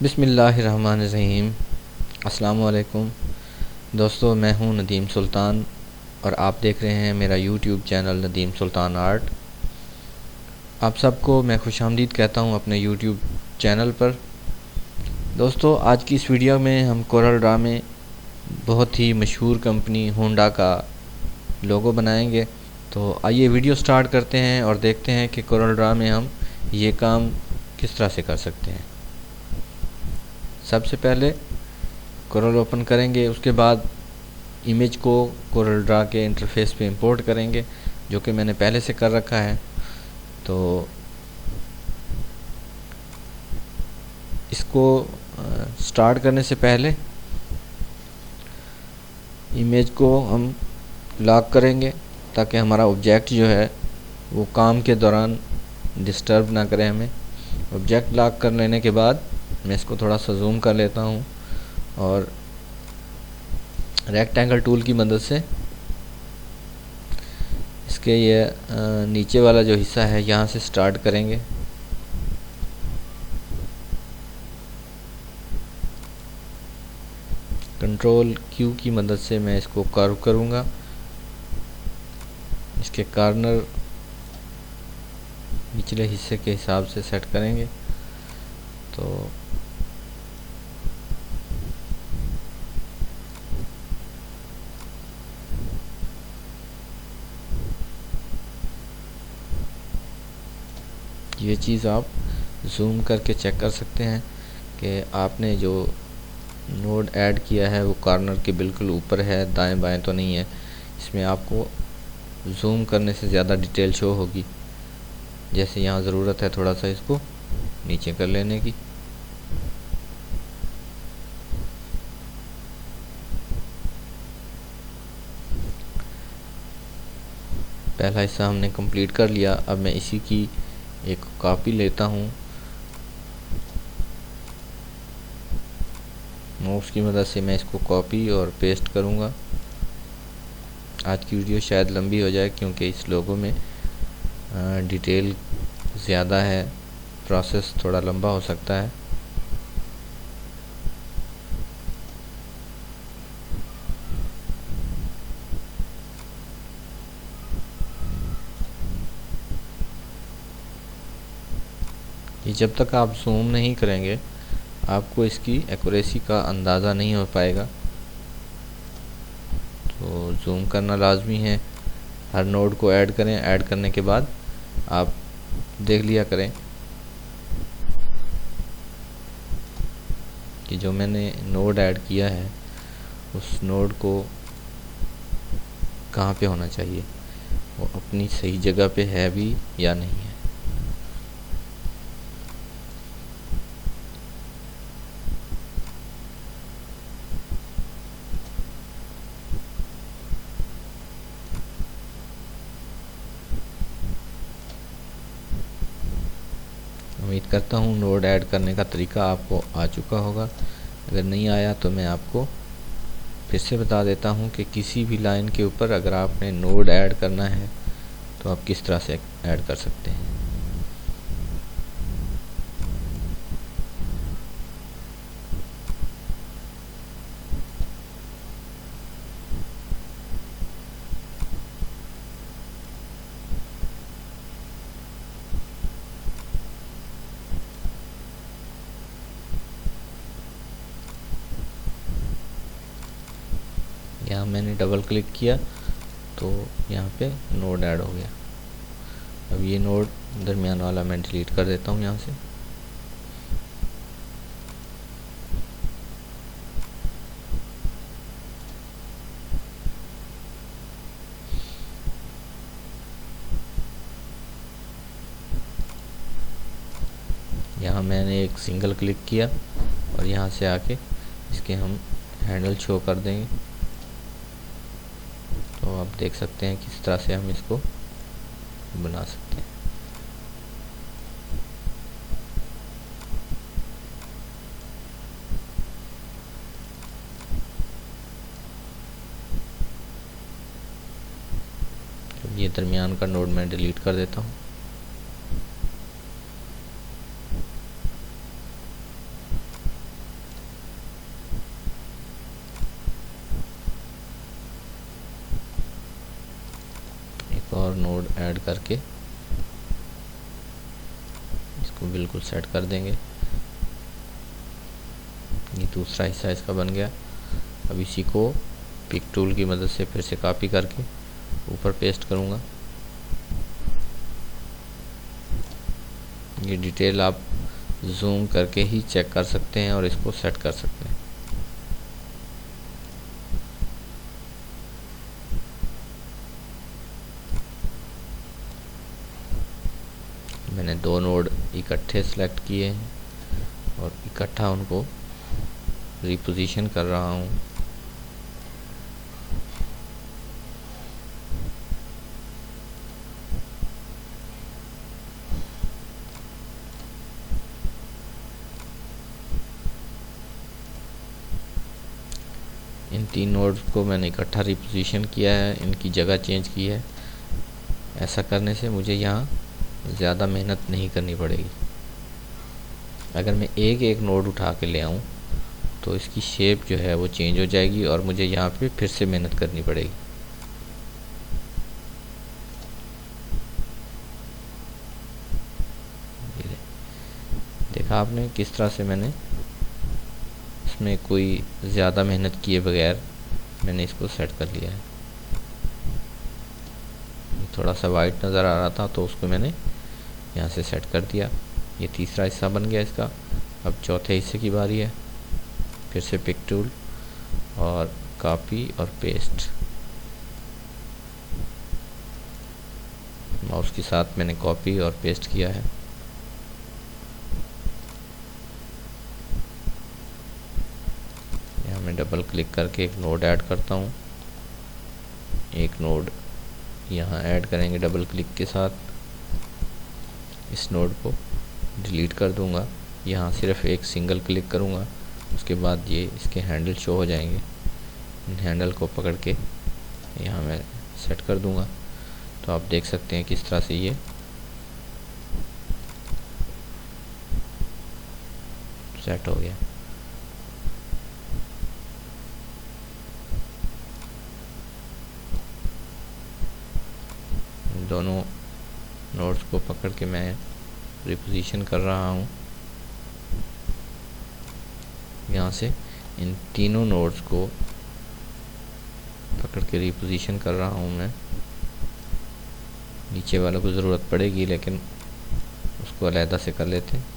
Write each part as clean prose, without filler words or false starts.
बिस्मिल्लाहिर्रहमानिर्रहीम। अस्सलाम वालेकुम दोस्तों, मैं हूं नदीम सुल्तान और आप देख रहे हैं मेरा यूट्यूब चैनल नदीम सुल्तान आर्ट। आप सबको मैं खुशामदीद कहता हूं अपने यूट्यूब चैनल पर। दोस्तों, आज की इस वीडियो में हम कोरल ड्रा में बहुत ही मशहूर कंपनी होंडा का लोगो बनाएंगे। तो आइए वीडियो स्टार्ट करते हैं और देखते हैं कि कोरल ड्रा में हम ये काम किस तरह से कर सकते हैं। सबसे पहले कोरल ओपन करेंगे, उसके बाद इमेज को कोरल ड्रा के इंटरफेस पे इंपोर्ट करेंगे, जो कि मैंने पहले से कर रखा है। तो इसको स्टार्ट करने से पहले इमेज को हम लॉक करेंगे ताकि हमारा ऑब्जेक्ट जो है वो काम के दौरान डिस्टर्ब ना करे हमें। ऑब्जेक्ट लॉक कर लेने के बाद मैं इसको थोड़ा सा जूम कर लेता हूँ और रेक्टेंगल टूल की मदद से इसके ये नीचे वाला जो हिस्सा है यहाँ से स्टार्ट करेंगे। कंट्रोल क्यू की मदद से मैं इसको कर्व करूँगा। इसके कॉर्नर निचले हिस्से के हिसाब से सेट करेंगे। तो ये चीज़ आप जूम करके चेक कर सकते हैं कि आपने जो नोड ऐड किया है वो कॉर्नर के बिल्कुल ऊपर है, दाएं बाएं तो नहीं है। इसमें आपको जूम करने से ज़्यादा डिटेल शो होगी। जैसे यहाँ ज़रूरत है थोड़ा सा इसको नीचे कर लेने की। पहला हिस्सा हमने कंप्लीट कर लिया। अब मैं इसी की एक कॉपी लेता हूँ, माउस की मदद से मैं इसको कॉपी और पेस्ट करूँगा। आज की वीडियो शायद लंबी हो जाए क्योंकि इस लोगो में डिटेल ज़्यादा है, प्रोसेस थोड़ा लंबा हो सकता है। ये जब तक आप जूम नहीं करेंगे आपको इसकी एक्यूरेसी का अंदाज़ा नहीं हो पाएगा। तो जूम करना लाजमी है। हर नोड को ऐड करें, ऐड करने के बाद आप देख लिया करें कि जो मैंने नोड ऐड किया है उस नोड को कहाँ पे होना चाहिए, वो अपनी सही जगह पे है भी या नहीं है। उम्मीद करता हूँ नोड ऐड करने का तरीका आपको आ चुका होगा। अगर नहीं आया तो मैं आपको फिर से बता देता हूँ कि किसी भी लाइन के ऊपर अगर आपने नोड ऐड करना है तो आप किस तरह से ऐड कर सकते हैं। यहाँ मैंने डबल क्लिक किया तो यहाँ पे नोड ऐड हो गया। अब ये नोड दरमियान वाला मैं डिलीट कर देता हूँ यहाँ से। यहाँ मैंने एक सिंगल क्लिक किया और यहाँ से आके इसके हम हैंडल शो कर देंगे। तो आप देख सकते हैं किस तरह से हम इसको बना सकते हैं। ये दरमियान का नोड मैं डिलीट कर देता हूँ। ऐड करके इसको बिल्कुल सेट कर देंगे। ये दूसरा हिस्सा इसका बन गया। अब इसी को पिक टूल की मदद से फिर से कॉपी करके ऊपर पेस्ट करूँगा। ये डिटेल आप जूम करके ही चेक कर सकते हैं और इसको सेट कर सकते हैं। मैंने दो नोड इकट्ठे सेलेक्ट किए हैं और इकट्ठा उनको रिपोजीशन कर रहा हूँ। इन तीन नोड्स को मैंने इकट्ठा रिपोजीशन किया है, इनकी जगह चेंज की है। ऐसा करने से मुझे यहाँ ज़्यादा मेहनत नहीं करनी पड़ेगी। अगर मैं एक एक नोड उठा के ले आऊँ तो इसकी शेप जो है वो चेंज हो जाएगी और मुझे यहाँ पे फिर से मेहनत करनी पड़ेगी। देखा आपने किस तरह से मैंने इसमें कोई ज़्यादा मेहनत किए बगैर मैंने इसको सेट कर लिया है। थोड़ा सा वाइट नज़र आ रहा था तो उसको मैंने यहाँ से सेट कर दिया। ये तीसरा हिस्सा बन गया इसका। अब चौथे हिस्से की बारी है। फिर से पिक टूल और कॉपी और पेस्ट। माउस के साथ मैंने कॉपी और पेस्ट किया है। यहाँ मैं डबल क्लिक करके एक नोड ऐड करता हूँ। एक नोड यहाँ ऐड करेंगे डबल क्लिक के साथ। इस नोड को डिलीट कर दूंगा। यहाँ सिर्फ एक सिंगल क्लिक करूँगा, उसके बाद ये इसके हैंडल शो हो जाएंगे। इन हैंडल को पकड़ के यहाँ मैं सेट कर दूंगा। तो आप देख सकते हैं किस तरह से ये सेट हो गया। दोनों नोड्स को पकड़ के मैं रिपोजीशन कर रहा हूँ। यहाँ से इन तीनों नोड्स को पकड़ के रिपोजीशन कर रहा हूँ मैं। नीचे वालों को ज़रूरत पड़ेगी लेकिन उसको अलहदा से कर लेते हैं।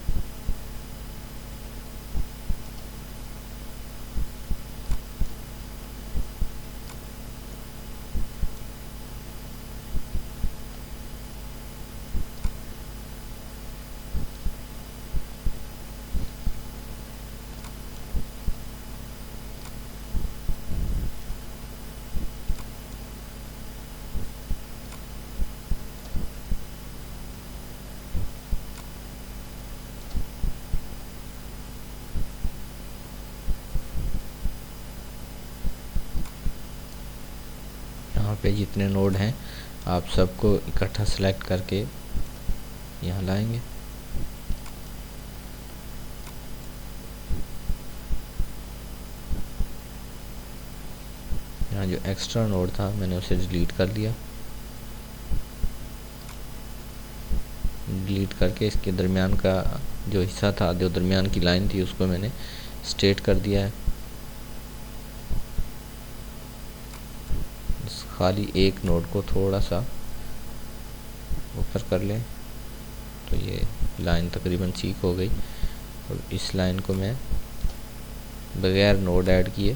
यहाँ पे जितने नोड हैं आप सबको इकट्ठा सेलेक्ट करके यहाँ लाएंगे। यहाँ जो एक्स्ट्रा नोड था मैंने उसे डिलीट कर दिया। डिलीट करके इसके दरमियान का जो हिस्सा था, जो दरमियान की लाइन थी, उसको मैंने स्ट्रेट कर दिया है। खाली एक नोड को थोड़ा सा ऊपर कर लें तो ये लाइन तकरीबन ठीक हो गई। और इस लाइन को मैं बगैर नोड ऐड किए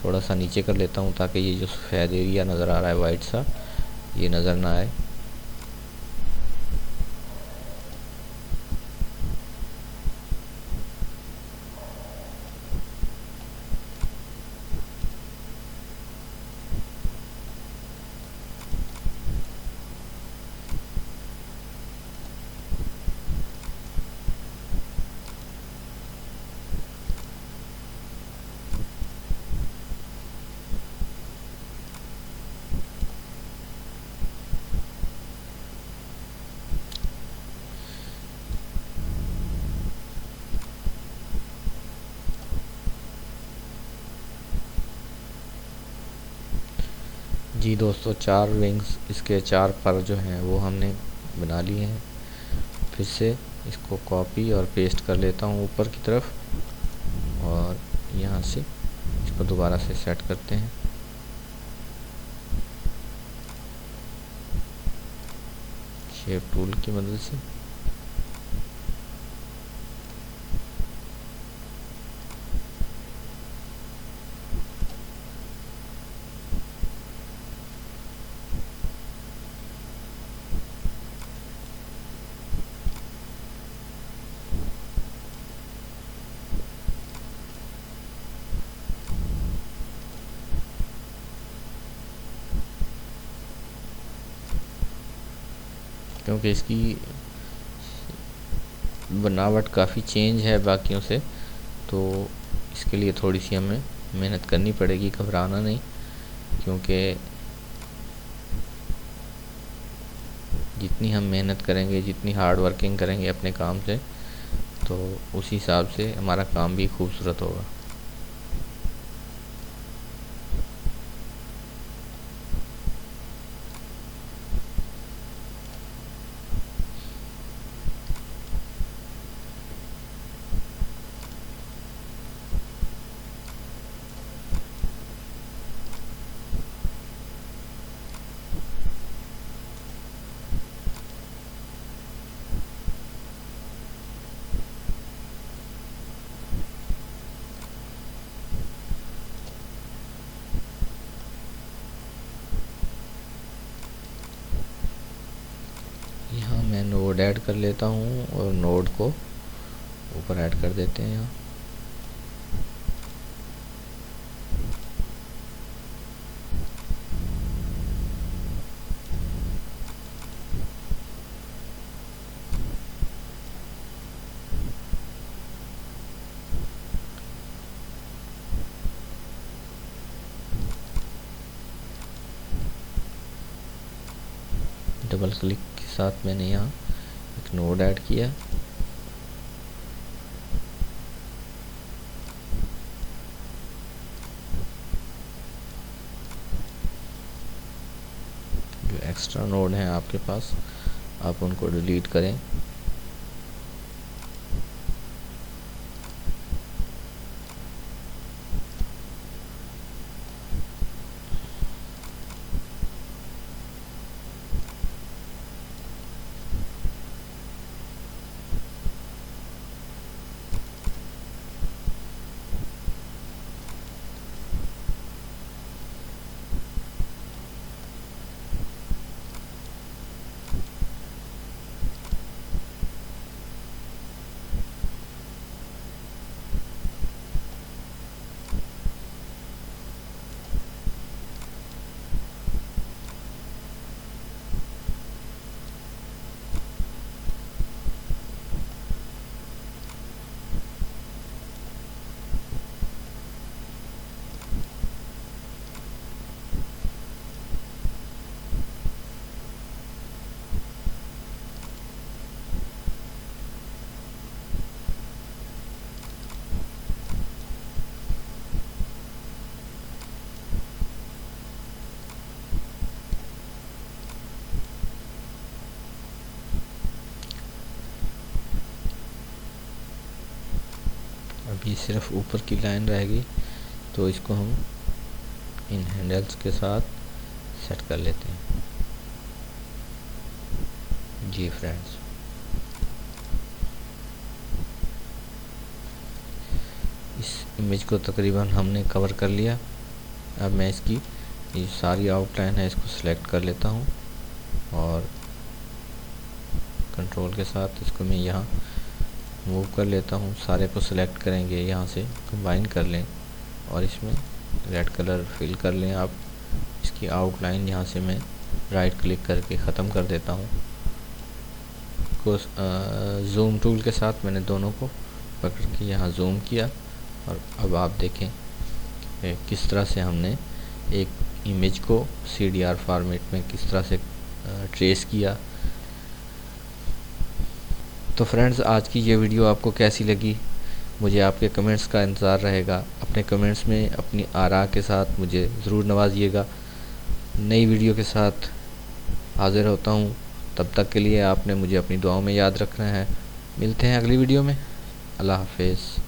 थोड़ा सा नीचे कर लेता हूँ ताकि ये जो सफ़ेद एरिया नज़र आ रहा है वाइट सा, ये नज़र ना आए। जी दोस्तों, 4 विंग्स, इसके 4 पर जो हैं वो हमने बना लिए हैं। फिर से इसको कॉपी और पेस्ट कर लेता हूँ ऊपर की तरफ, और यहाँ से इसको दोबारा से सेट करते हैं। शेप टूल की मदद से क्योंकि इसकी बनावट काफ़ी चेंज है बाकियों से, तो इसके लिए थोड़ी सी हमें मेहनत करनी पड़ेगी। घबराना नहीं, क्योंकि जितनी हम मेहनत करेंगे, जितनी हार्ड वर्किंग करेंगे अपने काम से, तो उसी हिसाब से हमारा काम भी खूबसूरत होगा। यहाँ मैं नोड ऐड कर लेता हूँ और नोड को ऊपर ऐड कर देते हैं यहाँ। डबल क्लिक के साथ मैंने यहाँ एक नोड ऐड किया। जो एक्स्ट्रा नोड हैं आपके पास, आप उनको डिलीट करें। अभी सिर्फ ऊपर की लाइन रहेगी, तो इसको हम इन हैंडल्स के साथ सेट कर लेते हैं। जी फ्रेंड्स, इस इमेज को तकरीबन हमने कवर कर लिया। अब मैं इसकी ये सारी आउटलाइन है इसको सिलेक्ट कर लेता हूँ, और कंट्रोल के साथ इसको मैं यहाँ मूव कर लेता हूँ। सारे को सिलेक्ट करेंगे, यहाँ से कंबाइन कर लें और इसमें रेड कलर फिल कर लें आप। इसकी आउटलाइन यहाँ से मैं राइट क्लिक करके ख़त्म कर देता हूँ। को जूम टूल के साथ मैंने दोनों को पकड़ के यहाँ जूम किया, और अब आप देखें किस तरह से हमने एक इमेज को CDR फॉर्मेट में किस तरह से ट्रेस किया। तो फ्रेंड्स, आज की ये वीडियो आपको कैसी लगी? मुझे आपके कमेंट्स का इंतज़ार रहेगा। अपने कमेंट्स में अपनी आरा के साथ मुझे ज़रूर नवाजिएगा। नई वीडियो के साथ हाज़िर होता हूँ। तब तक के लिए आपने मुझे अपनी दुआओं में याद रखना है। मिलते हैं अगली वीडियो में। अल्लाह हाफ़िज़।